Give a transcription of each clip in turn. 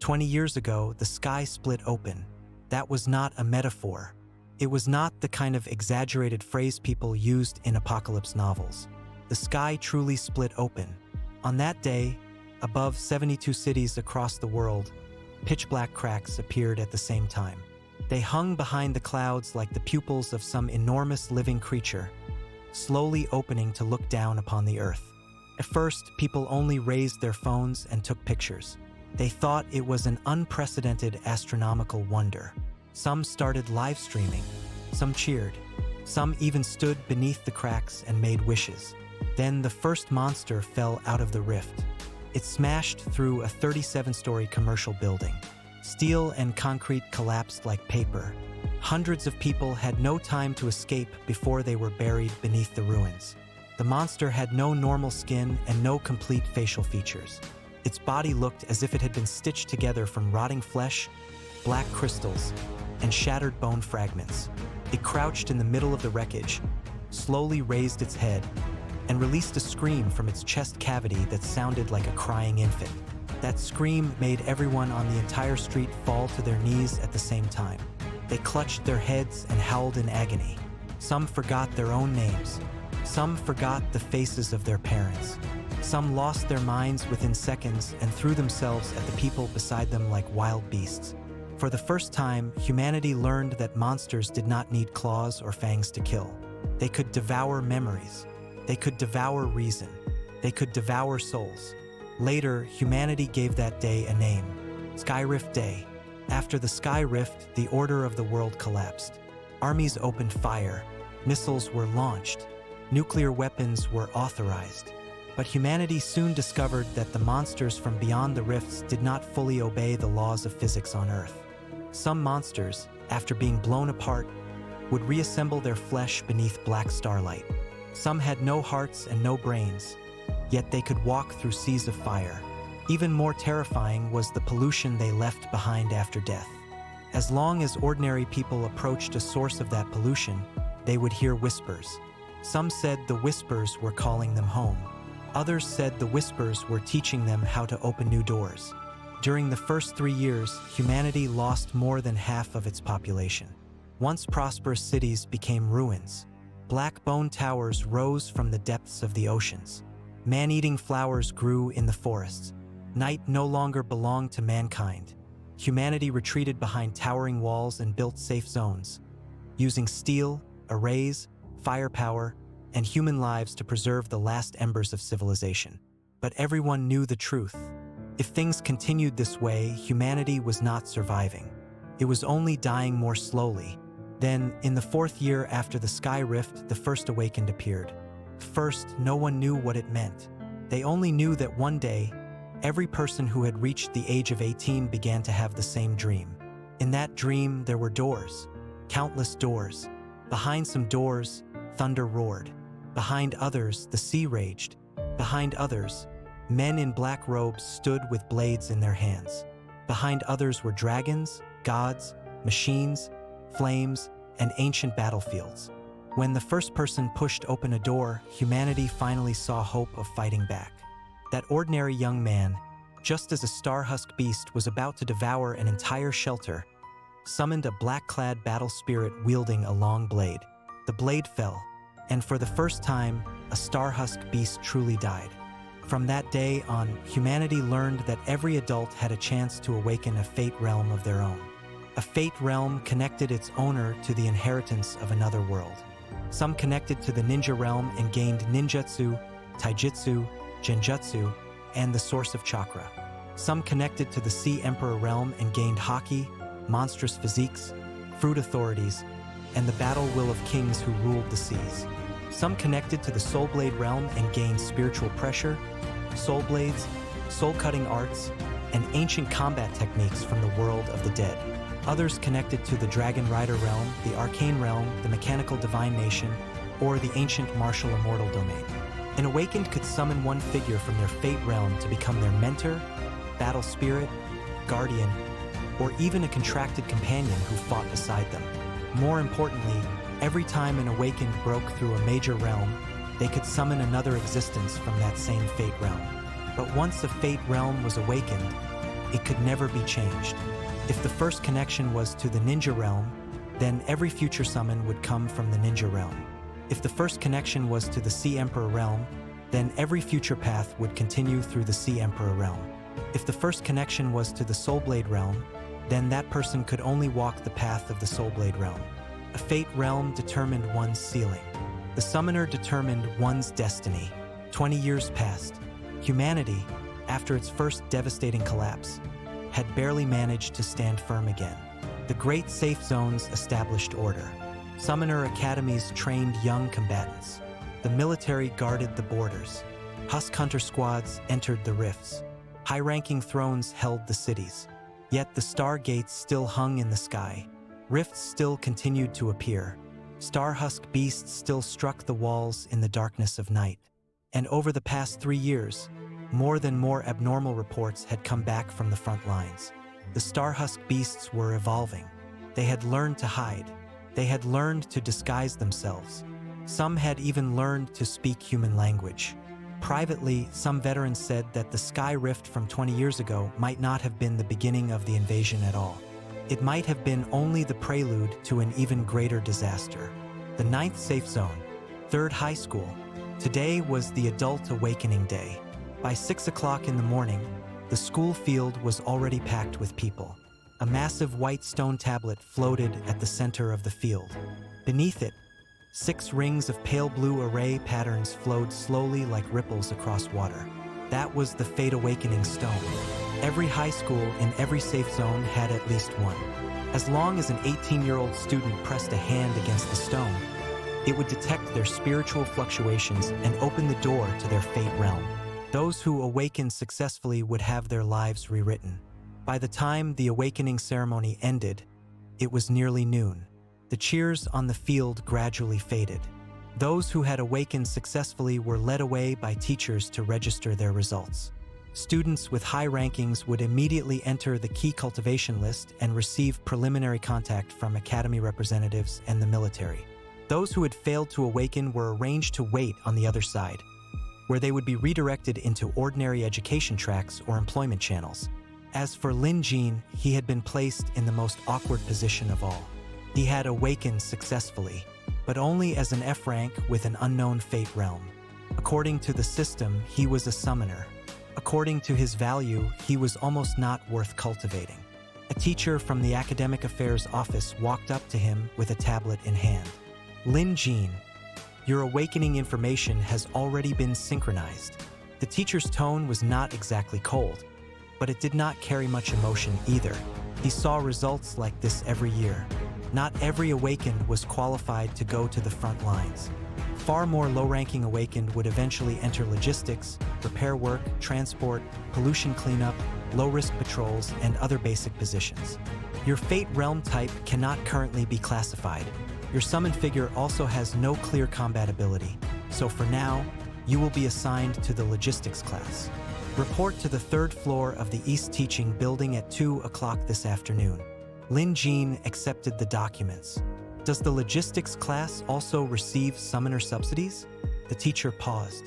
20 years ago, the sky split open. That was not a metaphor. It was not the kind of exaggerated phrase people used in apocalypse novels. The sky truly split open. On that day, above 72 cities across the world, pitch-black cracks appeared at the same time. They hung behind the clouds like the pupils of some enormous living creature, slowly opening to look down upon the earth. At first, people only raised their phones and took pictures. They thought it was an unprecedented astronomical wonder. Some started live streaming, some cheered, some even stood beneath the cracks and made wishes. Then the first monster fell out of the rift. It smashed through a 37-story commercial building. Steel and concrete collapsed like paper. Hundreds of people had no time to escape before they were buried beneath the ruins. The monster had no normal skin and no complete facial features. Its body looked as if it had been stitched together from rotting flesh, black crystals, and shattered bone fragments. It crouched in the middle of the wreckage, slowly raised its head, and released a scream from its chest cavity that sounded like a crying infant. That scream made everyone on the entire street fall to their knees at the same time. They clutched their heads and howled in agony. Some forgot their own names. Some forgot the faces of their parents. Some lost their minds within seconds and threw themselves at the people beside them like wild beasts. For the first time, humanity learned that monsters did not need claws or fangs to kill. They could devour memories. They could devour reason. They could devour souls. Later, humanity gave that day a name, Sky Rift Day. After the Sky Rift, the order of the world collapsed. Armies opened fire. Missiles were launched. Nuclear weapons were authorized. But humanity soon discovered that the monsters from beyond the rifts did not fully obey the laws of physics on Earth. Some monsters, after being blown apart, would reassemble their flesh beneath black starlight. Some had no hearts and no brains, yet they could walk through seas of fire. Even more terrifying was the pollution they left behind after death. As long as ordinary people approached a source of that pollution, they would hear whispers. Some said the whispers were calling them home. Others said the whispers were teaching them how to open new doors. During the first 3 years, humanity lost more than half of its population. Once prosperous cities became ruins. Black bone towers rose from the depths of the oceans. Man-eating flowers grew in the forests. Night no longer belonged to mankind. Humanity retreated behind towering walls and built safe zones, using steel, arrays, firepower, and human lives to preserve the last embers of civilization. But everyone knew the truth. If things continued this way, humanity was not surviving. It was only dying more slowly. Then, in the 4th year after the Sky Rift, the first awakened appeared. First, no one knew what it meant. They only knew that one day, every person who had reached the age of 18 began to have the same dream. In that dream, there were doors, countless doors. Behind some doors, thunder roared. Behind others, the sea raged. Behind others, men in black robes stood with blades in their hands. Behind others were dragons, gods, machines, flames, and ancient battlefields. When the first person pushed open a door, humanity finally saw hope of fighting back. That ordinary young man, just as a Star-Husk beast was about to devour an entire shelter, summoned a black-clad battle spirit wielding a long blade. The blade fell, and for the first time, a Star-Husk beast truly died. From that day on, humanity learned that every adult had a chance to awaken a fate realm of their own. A fate realm connected its owner to the inheritance of another world. Some connected to the ninja realm and gained ninjutsu, taijutsu, genjutsu, and the source of chakra. Some connected to the Sea Emperor realm and gained haki, monstrous physiques, fruit authorities, and the battle will of kings who ruled the seas. Some connected to the Soulblade realm and gained spiritual pressure, soul blades, soul-cutting arts, and ancient combat techniques from the world of the dead. Others connected to the Dragon Rider realm, the Arcane realm, the Mechanical Divine Nation, or the ancient Martial Immortal domain. An awakened could summon one figure from their fate realm to become their mentor, battle spirit, guardian, or even a contracted companion who fought beside them. More importantly, every time an awakened broke through a major realm, they could summon another existence from that same fate realm. But once a fate realm was awakened, it could never be changed. If the first connection was to the ninja realm, then every future summon would come from the ninja realm. If the first connection was to the Sea Emperor realm, then every future path would continue through the Sea Emperor realm. If the first connection was to the Soulblade realm, then that person could only walk the path of the Soulblade realm. A fate realm determined one's ceiling. The summoner determined one's destiny. 20 years passed. Humanity, after its first devastating collapse, had barely managed to stand firm again. The great safe zones established order. Summoner academies trained young combatants. The military guarded the borders. Husk hunter squads entered the rifts. High-ranking thrones held the cities. Yet the star gates still hung in the sky. Rifts still continued to appear. Star-Husk beasts still struck the walls in the darkness of night. And over the past 3 years, more abnormal reports had come back from the front lines. The Star-Husk beasts were evolving. They had learned to hide. They had learned to disguise themselves. Some had even learned to speak human language. Privately, some veterans said that the sky rift from 20 years ago might not have been the beginning of the invasion at all. It might have been only the prelude to an even greater disaster. The 9th safe zone, 3rd high school. Today was the adult awakening day. By 6 o'clock in the morning, the school field was already packed with people. A massive white stone tablet floated at the center of the field. Beneath it, 6 rings of pale blue array patterns flowed slowly like ripples across water. That was the Fate Awakening stone. Every high school in every safe zone had at least one. As long as an 18-year-old student pressed a hand against the stone, it would detect their spiritual fluctuations and open the door to their fate realm. Those who awakened successfully would have their lives rewritten. By the time the awakening ceremony ended, it was nearly noon. The cheers on the field gradually faded. Those who had awakened successfully were led away by teachers to register their results. Students with high rankings would immediately enter the key cultivation list and receive preliminary contact from academy representatives and the military. Those who had failed to awaken were arranged to wait on the other side, where they would be redirected into ordinary education tracks or employment channels. As for Lin Jin, he had been placed in the most awkward position of all. He had awakened successfully, but only as an F rank with an unknown fate realm. According to the system, he was a summoner. According to his value, he was almost not worth cultivating. A teacher from the academic affairs office walked up to him with a tablet in hand. Lin Jin, your awakening information has already been synchronized. The teacher's tone was not exactly cold, but it did not carry much emotion either. He saw results like this every year. Not every awakened was qualified to go to the front lines. Far more low-ranking awakened would eventually enter logistics, repair work, transport, pollution cleanup, low-risk patrols, and other basic positions. Your fate realm type cannot currently be classified. Your summon figure also has no clear combat ability, so for now, you will be assigned to the logistics class. Report to the 3rd floor of the East Teaching Building at 2 o'clock this afternoon. Lin Jin accepted the documents. Does the logistics class also receive summoner subsidies? The teacher paused.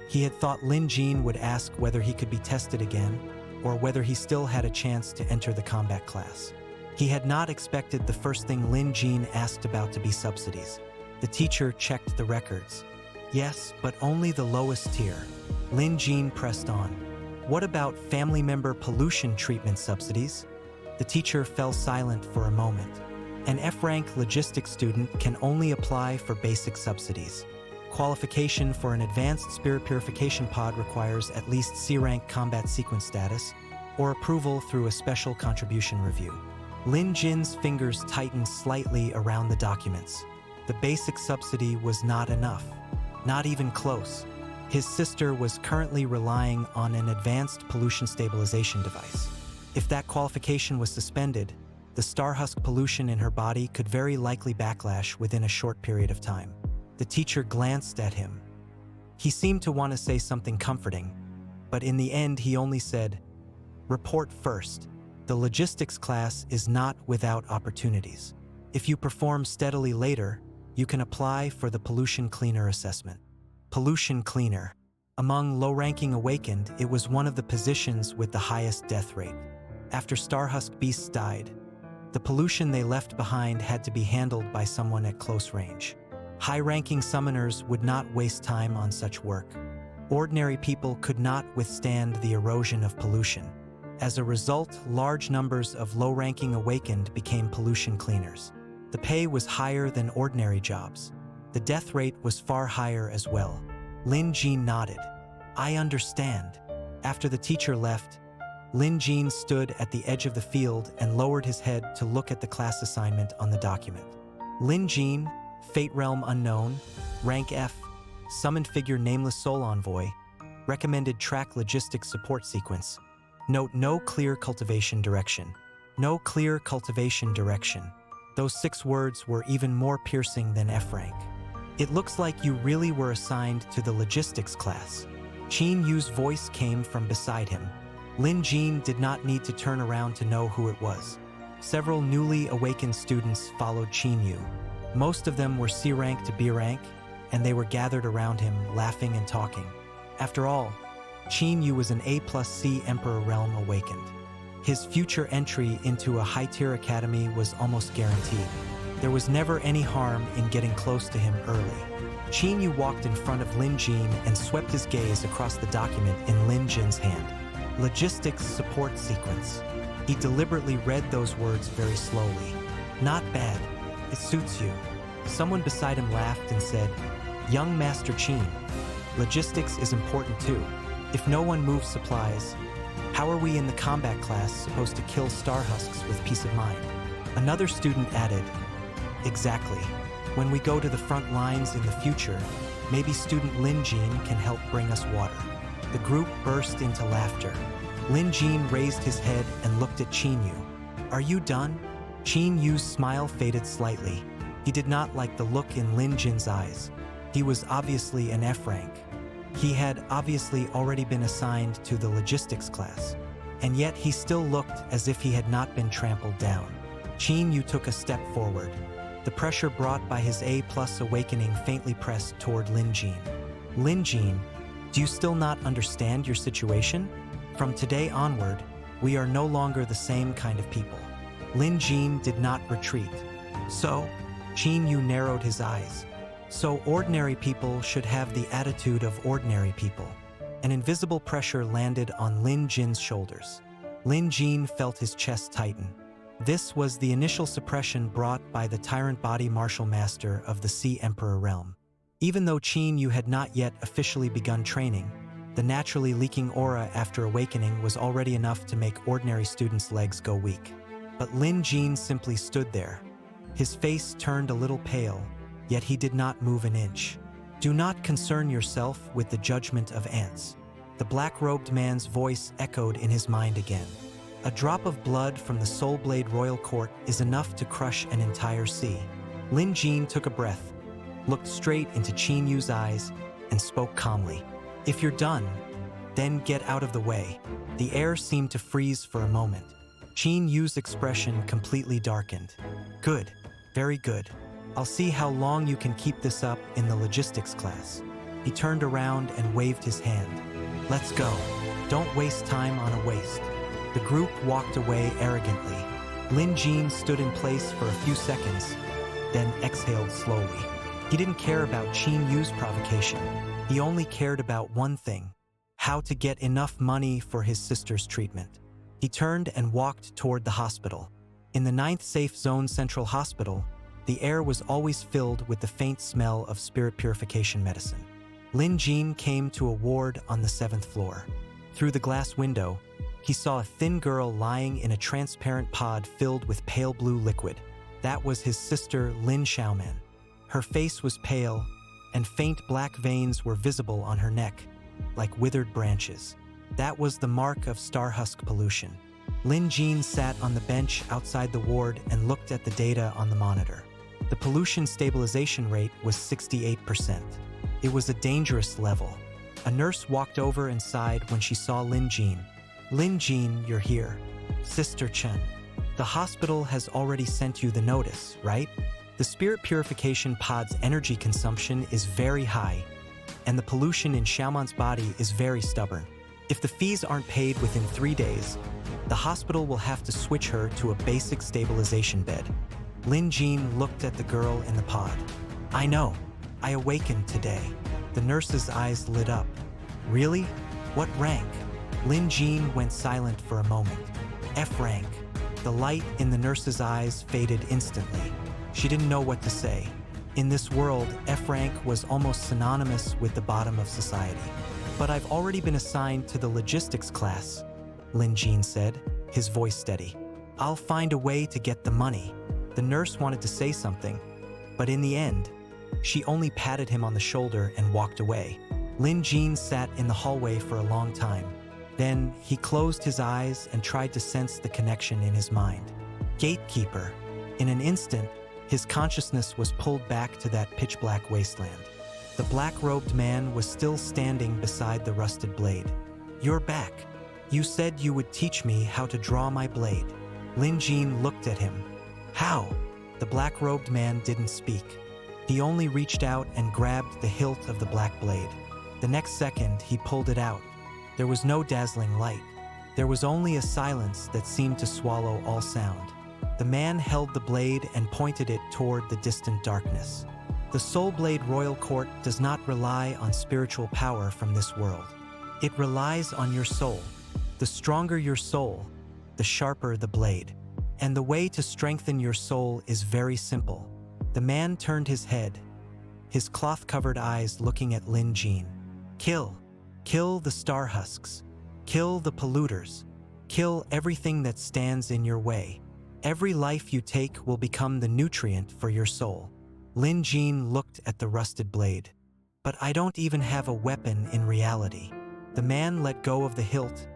He had thought Lin Jin would ask whether he could be tested again, or whether he still had a chance to enter the combat class. He had not expected the first thing Lin Jin asked about to be subsidies. The teacher checked the records. Yes, but only the lowest tier. Lin Jin pressed on. What about family member pollution treatment subsidies? The teacher fell silent for a moment. An F-rank logistics student can only apply for basic subsidies. Qualification for an advanced spirit purification pod requires at least C-rank combat sequence status or approval through a special contribution review. Lin Jin's fingers tightened slightly around the documents. The basic subsidy was not enough. Not even close. His sister was currently relying on an advanced pollution stabilization device. If that qualification was suspended, the Star-Husk pollution in her body could very likely backlash within a short period of time. The teacher glanced at him. He seemed to want to say something comforting, but in the end he only said, "Report first. The logistics class is not without opportunities. If you perform steadily later, you can apply for the pollution cleaner assessment." Pollution cleaner. Among low-ranking awakened, it was one of the positions with the highest death rate. After Star-Husk beasts died, the pollution they left behind had to be handled by someone at close range. High-ranking summoners would not waste time on such work. Ordinary people could not withstand the erosion of pollution. As a result, large numbers of low-ranking awakened became pollution cleaners. The pay was higher than ordinary jobs. The death rate was far higher as well. Lin Jin nodded. I understand. After the teacher left, Lin Jin stood at the edge of the field and lowered his head to look at the class assignment on the document. Lin Jin, Fate Realm Unknown, Rank F, Summoned Figure Nameless Soul Envoy, Recommended Track Logistics Support Sequence. Note no clear cultivation direction. No clear cultivation direction. Those 6 words were even more piercing than F rank. It looks like you really were assigned to the logistics class. Qin Yu's voice came from beside him. Lin Jin did not need to turn around to know who it was. Several newly awakened students followed Qin Yu. Most of them were C rank to B rank, and they were gathered around him, laughing and talking. After all, Qin Yu was an A+C Emperor Realm awakened. His future entry into a high-tier academy was almost guaranteed. There was never any harm in getting close to him early. Qin Yu walked in front of Lin Jin and swept his gaze across the document in Lin Jin's hand. Logistics Support Sequence. He deliberately read those words very slowly. Not bad. It suits you. Someone beside him laughed and said, Young Master Qin, logistics is important too. If no one moves supplies, how are we in the combat class supposed to kill Star-Husks with peace of mind? Another student added, Exactly. When we go to the front lines in the future, maybe student Lin Jin can help bring us water. The group burst into laughter. Lin Jin raised his head and looked at Qin Yu. Are you done? Qin Yu's smile faded slightly. He did not like the look in Lin Jin's eyes. He was obviously an F rank. He had obviously already been assigned to the logistics class, and yet he still looked as if he had not been trampled down. Qin Yu took a step forward. The pressure brought by his A+ awakening faintly pressed toward Lin Jin. Lin Jin, do you still not understand your situation? From today onward, we are no longer the same kind of people. Lin Jin did not retreat. So, Qin Yu narrowed his eyes. So ordinary people should have the attitude of ordinary people. An invisible pressure landed on Lin Jin's shoulders. Lin Jin felt his chest tighten. This was the initial suppression brought by the Tyrant Body Martial Master of the Sea Emperor Realm. Even though Qin Yu had not yet officially begun training, the naturally leaking aura after awakening was already enough to make ordinary students' legs go weak. But Lin Jin simply stood there. His face turned a little pale, yet he did not move an inch. Do not concern yourself with the judgment of ants. The black-robed man's voice echoed in his mind again. A drop of blood from the Soulblade Royal Court is enough to crush an entire sea. Lin Jin took a breath, looked straight into Qin Yu's eyes, and spoke calmly. If you're done, then get out of the way. The air seemed to freeze for a moment. Qin Yu's expression completely darkened. Good, very good. I'll see how long you can keep this up in the logistics class. He turned around and waved his hand. Let's go. Don't waste time on a waste. The group walked away arrogantly. Lin Jin stood in place for a few seconds, then exhaled slowly. He didn't care about Qin Yu's provocation. He only cared about one thing: how to get enough money for his sister's treatment. He turned and walked toward the hospital. In the 9th Safe Zone Central Hospital, the air was always filled with the faint smell of spirit purification medicine. Lin Jin came to a ward on the 7th floor. Through the glass window, he saw a thin girl lying in a transparent pod filled with pale blue liquid. That was his sister, Lin Xiaoman. Her face was pale, and faint black veins were visible on her neck, like withered branches. That was the mark of Star-Husk pollution. Lin Jin sat on the bench outside the ward and looked at the data on the monitor. The pollution stabilization rate was 68%. It was a dangerous level. A nurse walked over and sighed when she saw Lin Jin. Lin Jin, you're here. Sister Chen. The hospital has already sent you the notice, right? The spirit purification pod's energy consumption is very high, and the pollution in Xiaoman's body is very stubborn. If the fees aren't paid within 3 days, The hospital will have to switch her to a basic stabilization bed. Lin Jin looked at the girl in the pod. I know. I awakened today. The nurse's eyes lit up. Really? What rank? Lin Jin went silent for a moment. F rank. The light in the nurse's eyes faded instantly. She didn't know what to say. In this world, F rank was almost synonymous with the bottom of society. But I've already been assigned to the logistics class, Lin Jin said, his voice steady. I'll find a way to get the money. The nurse wanted to say something, but in the end, she only patted him on the shoulder and walked away. Lin Jin sat in the hallway for a long time. Then he closed his eyes and tried to sense the connection in his mind. Gatekeeper. In an instant, his consciousness was pulled back to that pitch-black wasteland. The black-robed man was still standing beside the rusted blade. You're back. You said you would teach me how to draw my blade. Lin Jin looked at him. How? The black-robed man didn't speak. He only reached out and grabbed the hilt of the black blade. The next second, he pulled it out. There was no dazzling light. There was only a silence that seemed to swallow all sound. The man held the blade and pointed it toward the distant darkness. The Soulblade Royal Court does not rely on spiritual power from this world. It relies on your soul. The stronger your soul, the sharper the blade. And the way to strengthen your soul is very simple. The man turned his head, his cloth-covered eyes looking at Lin Jin. Kill. Kill the Star-Husks. Kill the polluters. Kill everything that stands in your way. Every life you take will become the nutrient for your soul. Lin Jin looked at the rusted blade. But I don't even have a weapon in reality. The man let go of the hilt,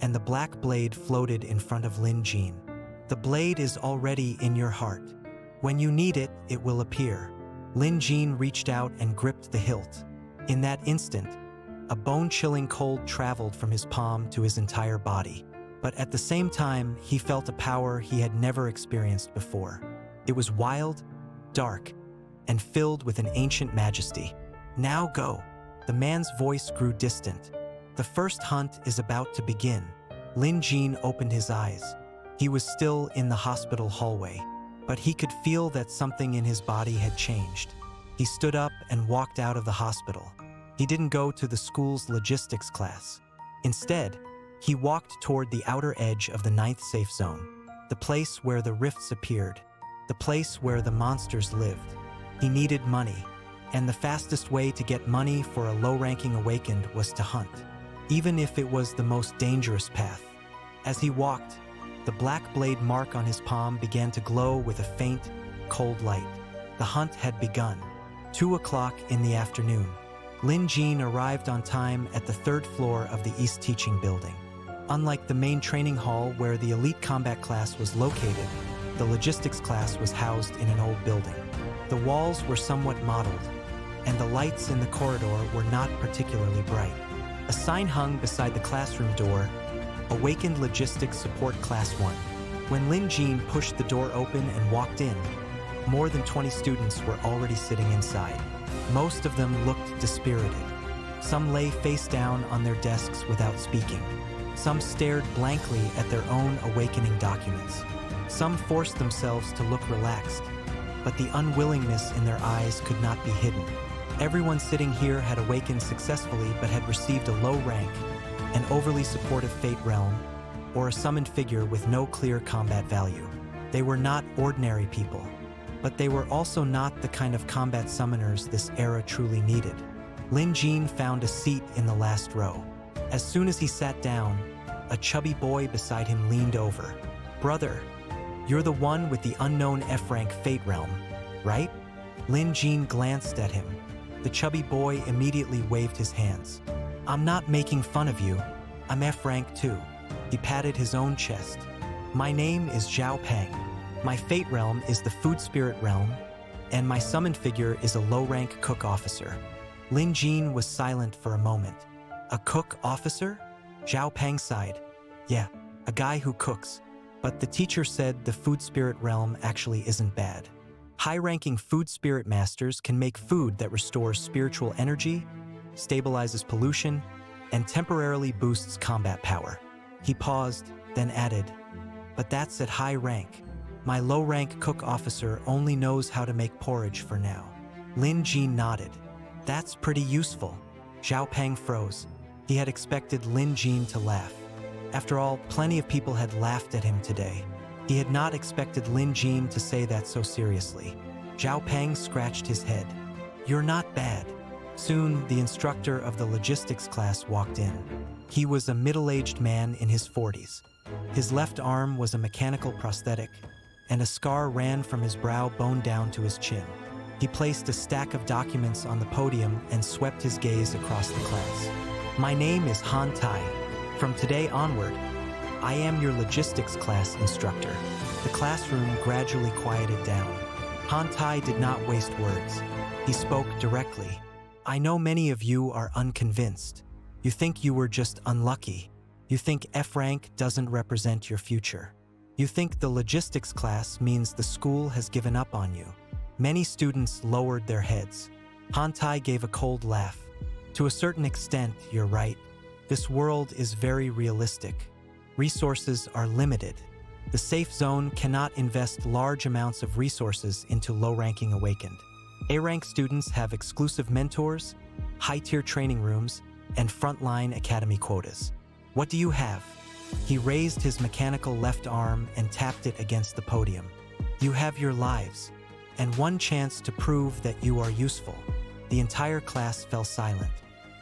and the black blade floated in front of Lin Jin. The blade is already in your heart. When you need it, it will appear. Lin Jin reached out and gripped the hilt. In that instant, a bone-chilling cold traveled from his palm to his entire body. But at the same time, he felt a power he had never experienced before. It was wild, dark, and filled with an ancient majesty. Now go. The man's voice grew distant. The first hunt is about to begin. Lin Jin opened his eyes. He was still in the hospital hallway, but he could feel that something in his body had changed. He stood up and walked out of the hospital. He didn't go to the school's logistics class. Instead, he walked toward the outer edge of the 9th safe zone, the place where the rifts appeared, the place where the monsters lived. He needed money, and the fastest way to get money for a low-ranking awakened was to hunt, even if it was the most dangerous path. As he walked, the black blade mark on his palm began to glow with a faint, cold light. The hunt had begun. 2 o'clock in the afternoon. Lin Jin arrived on time at the 3rd floor of the East Teaching Building. Unlike the main training hall where the elite combat class was located, the logistics class was housed in an old building. The walls were somewhat mottled, and the lights in the corridor were not particularly bright. A sign hung beside the classroom door, Awakened Logistics Support Class 1. When Lin Jin pushed the door open and walked in, more than 20 students were already sitting inside. Most of them looked dispirited. Some lay face down on their desks without speaking. Some stared blankly at their own awakening documents. Some forced themselves to look relaxed, but the unwillingness in their eyes could not be hidden. Everyone sitting here had awakened successfully but had received a low rank, an overly supportive fate realm, or a summoned figure with no clear combat value. They were not ordinary people, but they were also not the kind of combat summoners this era truly needed. Lin Jin found a seat in the last row. As soon as he sat down, a chubby boy beside him leaned over. Brother, you're the one with the unknown F-rank fate realm, right? Lin Jin glanced at him. The chubby boy immediately waved his hands. I'm not making fun of you. I'm F-rank too. He patted his own chest. My name is Zhao Peng. My fate realm is the food spirit realm, and my summoned figure is a low-rank cook officer. Lin Jin was silent for a moment. A cook officer? Zhao Peng sighed. Yeah, a guy who cooks. But the teacher said the food spirit realm actually isn't bad. High-ranking food spirit masters can make food that restores spiritual energy, stabilizes pollution, and temporarily boosts combat power. He paused, then added, "But that's at high rank. My low-rank cook officer only knows how to make porridge for now." Lin Jin nodded. "That's pretty useful." Zhao Peng froze. He had expected Lin Jin to laugh. After all, plenty of people had laughed at him today. He had not expected Lin Jin to say that so seriously. Zhao Peng scratched his head. "You're not bad." Soon, the instructor of the logistics class walked in. He was a middle-aged man in his 40s. His left arm was a mechanical prosthetic, and a scar ran from his brow bone down to his chin. He placed a stack of documents on the podium and swept his gaze across the class. "My name is Han Tai. From today onward, I am your logistics class instructor." The classroom gradually quieted down. Han Tai did not waste words. He spoke directly. "I know many of you are unconvinced. You think you were just unlucky. You think F rank doesn't represent your future. You think the logistics class means the school has given up on you." Many students lowered their heads. Han Tai gave a cold laugh. "To a certain extent, you're right. This world is very realistic. Resources are limited. The safe zone cannot invest large amounts of resources into low-ranking awakened. A-rank students have exclusive mentors, high-tier training rooms, and frontline academy quotas. What do you have?" He raised his mechanical left arm and tapped it against the podium. "You have your lives, and one chance to prove that you are useful." The entire class fell silent.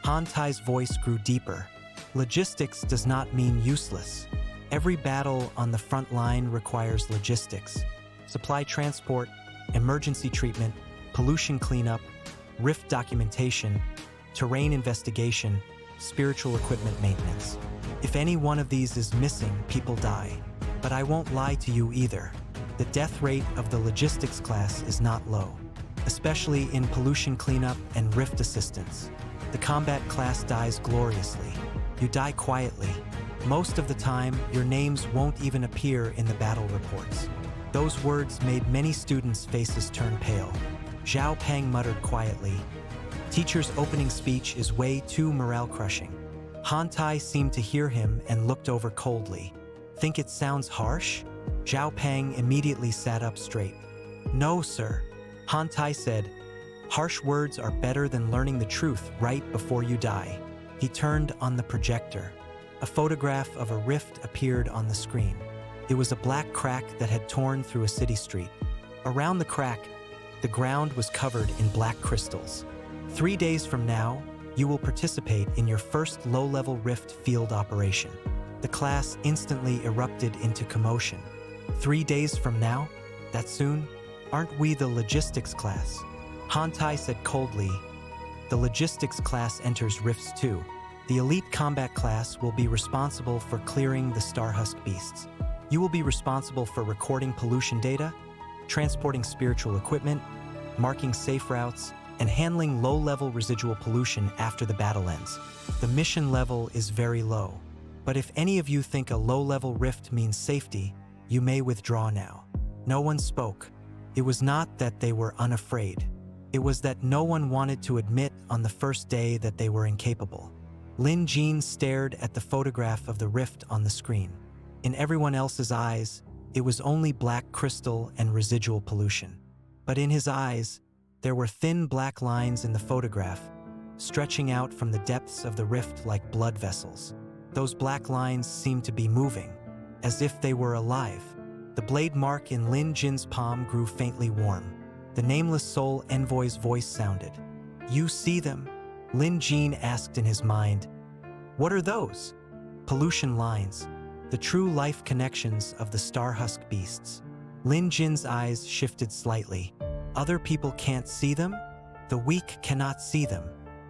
Han Tai's voice grew deeper. "Logistics does not mean useless. Every battle on the front line requires logistics. Supply transport, emergency treatment, pollution cleanup, rift documentation, terrain investigation, spiritual equipment maintenance. If any one of these is missing, people die. But I won't lie to you either. The death rate of the logistics class is not low, especially in pollution cleanup and rift assistance. The combat class dies gloriously. You die quietly. Most of the time, your names won't even appear in the battle reports." Those words made many students' faces turn pale. Zhao Peng muttered quietly, "Teacher's opening speech is way too morale-crushing." Han Tai seemed to hear him and looked over coldly. "Think it sounds harsh?" Zhao Peng immediately sat up straight. "No, sir." Han Tai said, "Harsh words are better than learning the truth right before you die." He turned on the projector. A photograph of a rift appeared on the screen. It was a black crack that had torn through a city street. Around the crack, the ground was covered in black crystals. 3 days from now, you will participate in your first low-level rift field operation. The class instantly erupted into commotion. 3 days from now? That soon? Aren't we the logistics class? Han Tai said coldly, "The logistics class enters rifts too. The elite combat class will be responsible for clearing the Star-Husk beasts. You will be responsible for recording pollution data, transporting spiritual equipment, marking safe routes, and handling low-level residual pollution after the battle ends. The mission level is very low. But if any of you think a low-level rift means safety, you may withdraw now." No one spoke. It was not that they were unafraid. It was that no one wanted to admit on the first day that they were incapable. Lin Jin stared at the photograph of the rift on the screen. In everyone else's eyes, it was only black crystal and residual pollution. But in his eyes, there were thin black lines in the photograph, stretching out from the depths of the rift like blood vessels. Those black lines seemed to be moving, as if they were alive. The blade mark in Lin Jin's palm grew faintly warm. The nameless soul envoy's voice sounded. "You see them?" Lin Jin asked in his mind. "What are those?" "Pollution lines, the true life connections of the Star-Husk beasts." Lin Jin's eyes shifted slightly. "Other people can't see them? The weak cannot see them."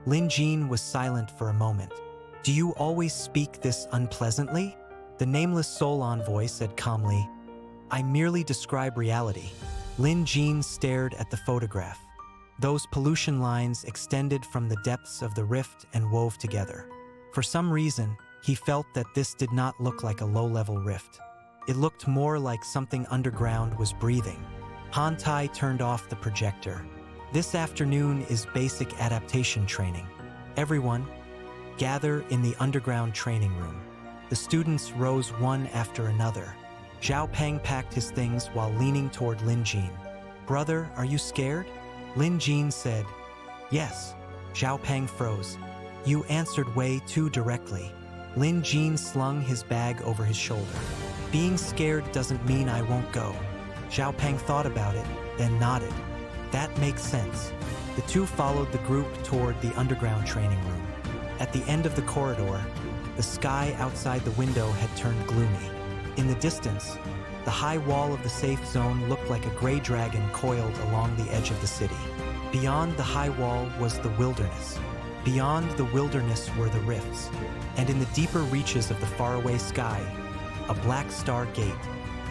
Lin Jin was silent for a moment. "Do you always speak this unpleasantly?" The nameless soul envoy said calmly, "I merely describe reality." Lin Jin stared at the photograph. Those pollution lines extended from the depths of the rift and wove together. For some reason, he felt that this did not look like a low-level rift. It looked more like something underground was breathing. Han Tai turned off the projector. "This afternoon is basic adaptation training. Everyone, gather in the underground training room." The students rose one after another. Zhao Peng packed his things while leaning toward Lin Jin. "Brother, are you scared?" Lin Jin said, "Yes." Zhao Peng froze. "You answered way too directly." Lin Jin slung his bag over his shoulder. "Being scared doesn't mean I won't go." Zhao Peng thought about it, then nodded. "That makes sense." The two followed the group toward the underground training room. At the end of the corridor, the sky outside the window had turned gloomy. In the distance, the high wall of the safe zone looked like a gray dragon coiled along the edge of the city. Beyond the high wall was the wilderness. Beyond the wilderness were the rifts. And in the deeper reaches of the faraway sky, a black star gate,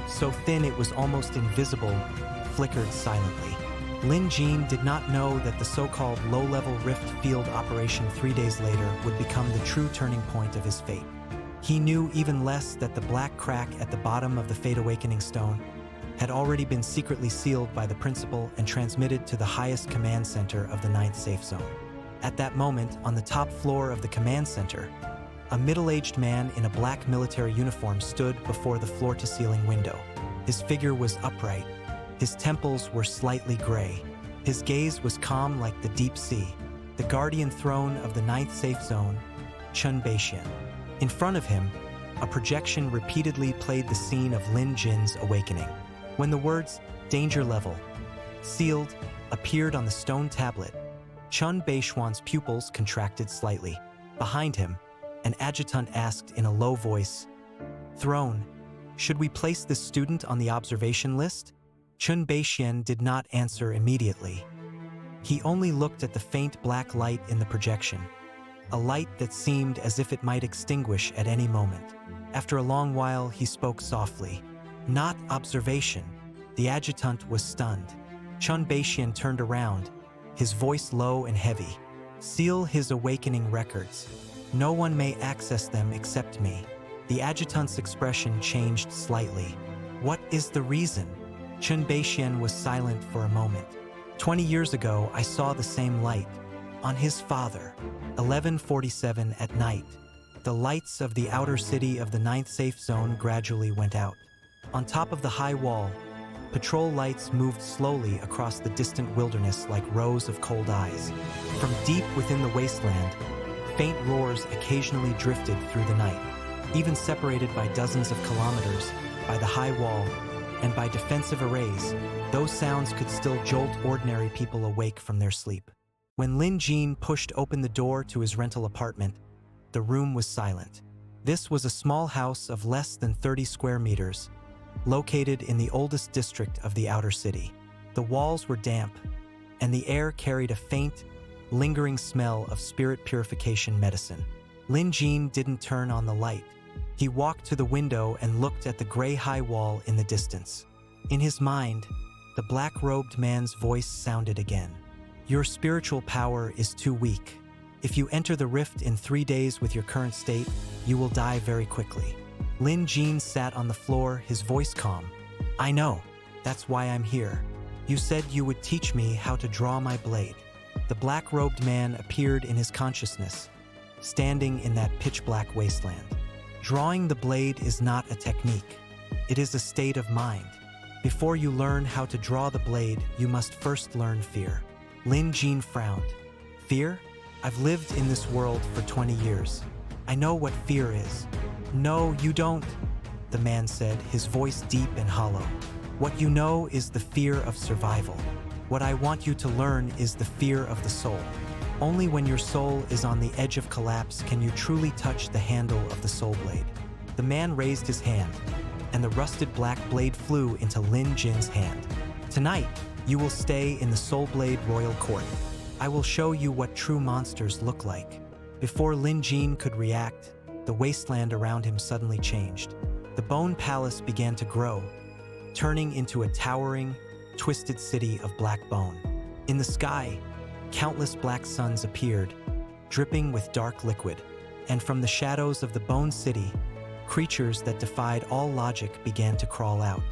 so thin it was almost invisible, flickered silently. Lin Jin did not know that the so-called low-level rift field operation 3 days later would become the true turning point of his fate. He knew even less that the black crack at the bottom of the Fate Awakening Stone had already been secretly sealed by the principal and transmitted to the highest command center of the 9th safe zone. At that moment, on the top floor of the command center, a middle-aged man in a black military uniform stood before the floor-to-ceiling window. His figure was upright. His temples were slightly gray. His gaze was calm like the deep sea. The guardian throne of the 9th safe zone, Chun Beixian. In front of him, a projection repeatedly played the scene of Lin Jin's awakening. When the words, "Danger level," "Sealed," appeared on the stone tablet, Chun Beixian's pupils contracted slightly. Behind him, an adjutant asked in a low voice, "Throne, should we place this student on the observation list?" Chun Beixian did not answer immediately. He only looked at the faint black light in the projection, a light that seemed as if it might extinguish at any moment. After a long while, he spoke softly. "Not observation." The adjutant was stunned. Chun Beixian turned around, his voice low and heavy. "Seal his awakening records. No one may access them except me." The adjutant's expression changed slightly. "What is the reason?" Chun Beixian was silent for a moment. 20 years ago, I saw the same light. On his father. 11:47 at night. The lights of the outer city of the 9th safe zone gradually went out. On top of the high wall, patrol lights moved slowly across the distant wilderness like rows of cold eyes. From deep within the wasteland, faint roars occasionally drifted through the night. Even separated by dozens of kilometers, by the high wall, and by defensive arrays, those sounds could still jolt ordinary people awake from their sleep. When Lin Jin pushed open the door to his rental apartment, the room was silent. This was a small house of less than 30 square meters, located in the oldest district of the outer city. The walls were damp, and the air carried a faint, lingering smell of spirit purification medicine. Lin Jin didn't turn on the light. He walked to the window and looked at the gray high wall in the distance. In his mind, the black-robed man's voice sounded again. "Your spiritual power is too weak. If you enter the rift in 3 days with your current state, you will die very quickly." Lin Jin sat on the floor, his voice calm. "I know. That's why I'm here. You said you would teach me how to draw my blade." The black-robed man appeared in his consciousness, standing in that pitch-black wasteland. Drawing the blade is not a technique. It is a state of mind. Before you learn how to draw the blade, you must first learn fear. Lin Jin frowned. "Fear? I've lived in this world for 20 years. I know what fear is." "No, you don't," the man said, his voice deep and hollow. "What you know is the fear of survival. What I want you to learn is the fear of the soul. Only when your soul is on the edge of collapse can you truly touch the handle of the soul blade." The man raised his hand, and the rusted black blade flew into Lin Jin's hand. "Tonight, you will stay in the Soulblade Royal Court. I will show you what true monsters look like." Before Lin Jin could react, the wasteland around him suddenly changed. The bone palace began to grow, turning into a towering, twisted city of black bone. In the sky, countless black suns appeared, dripping with dark liquid. And from the shadows of the bone city, creatures that defied all logic began to crawl out.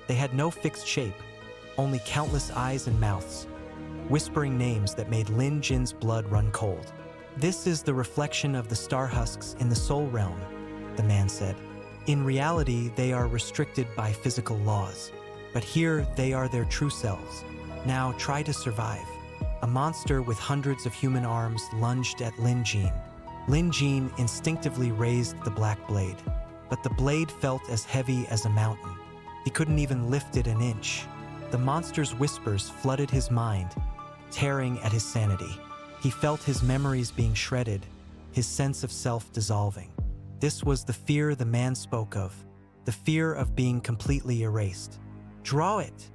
They had no fixed shape, only countless eyes and mouths, whispering names that made Lin Jin's blood run cold. "This is the reflection of the Star-Husks in the Soul Realm," the man said. In reality, they are restricted by physical laws. But here, they are their true selves. Now, try to survive. A monster with hundreds of human arms lunged at Lin Jin. Lin Jin instinctively raised the black blade. But the blade felt as heavy as a mountain. He couldn't even lift it an inch. The monster's whispers flooded his mind, tearing at his sanity. He felt his memories being shredded, his sense of self dissolving. This was the fear the man spoke of, the fear of being completely erased. Draw it,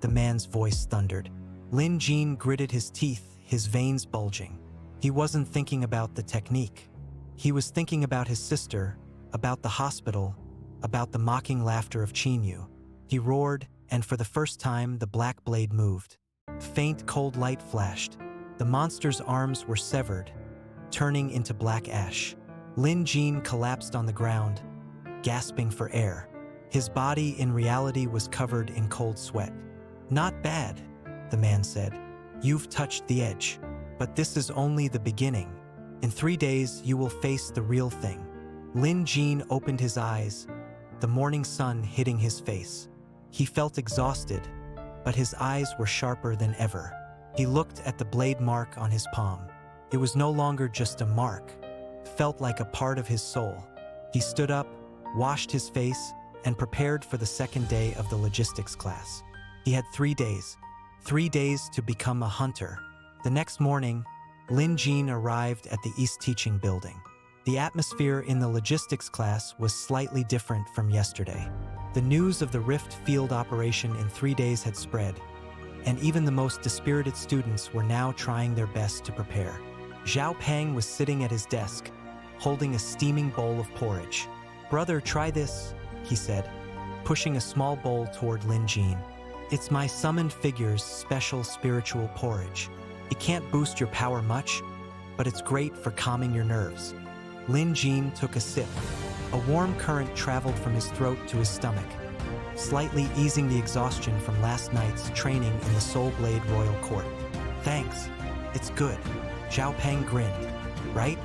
the man's voice thundered. Lin Jin gritted his teeth, his veins bulging. He wasn't thinking about the technique. He was thinking about his sister, about the hospital, about the mocking laughter of Qin. He roared, and for the first time, the black blade moved. Faint, cold light flashed. The monster's arms were severed, turning into black ash. Lin Jin collapsed on the ground, gasping for air. His body, in reality, was covered in cold sweat. Not bad, the man said. You've touched the edge. But this is only the beginning. In 3 days, you will face the real thing. Lin Jin opened his eyes, the morning sun hitting his face. He felt exhausted, but his eyes were sharper than ever. He looked at the blade mark on his palm. It was no longer just a mark. It felt like a part of his soul. He stood up, washed his face, and prepared for the second day of the logistics class. He had 3 days. 3 days to become a hunter. The next morning, Lin Jin arrived at the East Teaching Building. The atmosphere in the logistics class was slightly different from yesterday. The news of the Rift field operation in 3 days had spread, and even the most dispirited students were now trying their best to prepare. Zhao Peng was sitting at his desk, holding a steaming bowl of porridge. "Brother, try this," he said, pushing a small bowl toward Lin Jin. "It's my summoned figure's special spiritual porridge. It can't boost your power much, but it's great for calming your nerves." Lin Jin took a sip. A warm current traveled from his throat to his stomach, slightly easing the exhaustion from last night's training in the Soulblade Royal Court. "Thanks. It's good." Zhao Peng grinned. "Right?